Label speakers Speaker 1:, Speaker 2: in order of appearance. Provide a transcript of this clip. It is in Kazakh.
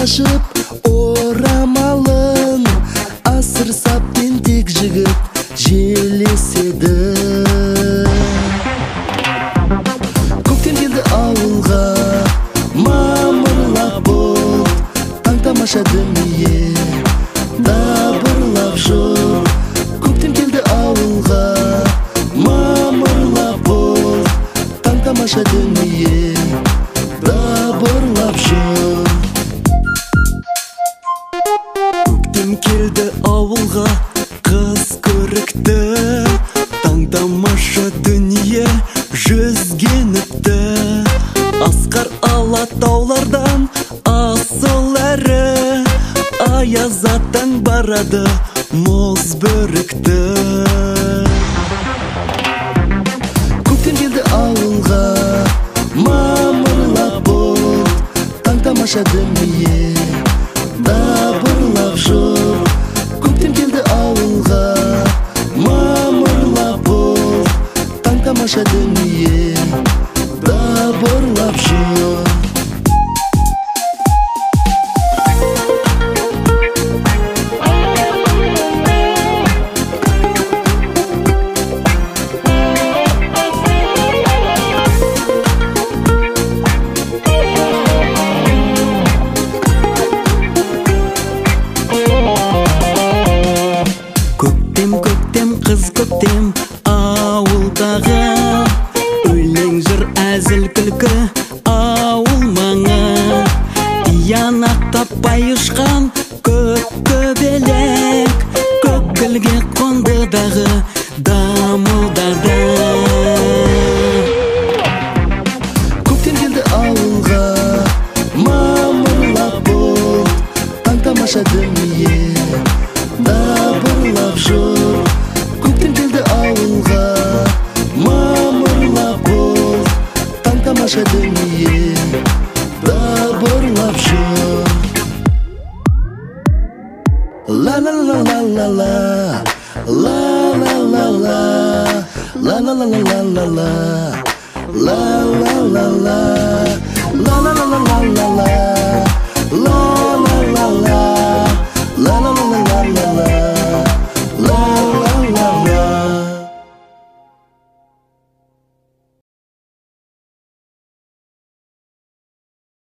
Speaker 1: қашып орамалын асыр сап тентек жігіт желеседі. Көктем келді ауылға мамырлап бұлт, таң тамаша дүние дабырлап жүр. Көктем келді ауылға мамырлап бұлт, таң тамаша дүние дабырлап жүр. Көктем келді ауылға қыз көрікті, таң тамаша дүние жүзгеніпті. Асқар алатаулардан асыл әрі, аяз аттан барады мұз бөрікті. Көктем келді ауылға мамырлап бұлт, таң тамаша дүние дабырлап жүр. Көктем келді ауылға мамырлап бұлт, таң тамаша дүние дабырлап жүр. Көктем қыз көктем ауылдағы, өлең жыр әзіл күлкі ауыл маңы. Тиянақ таппай ұшқан көк көбелек, көккілге қонды дағы дамылдады. Көктем келді ауылға мамырлап бұлт, таң тамаша дүние дабырлап жүр. Көктем келді ауылға мамырлап бұлт, таң тамаша дүние дабырлап жүр. Ла ла ла ла ла ла, ла ла ла ла, ла ла ла ла ла ла, ла ла ла ла, ла ла ла ла ла ла.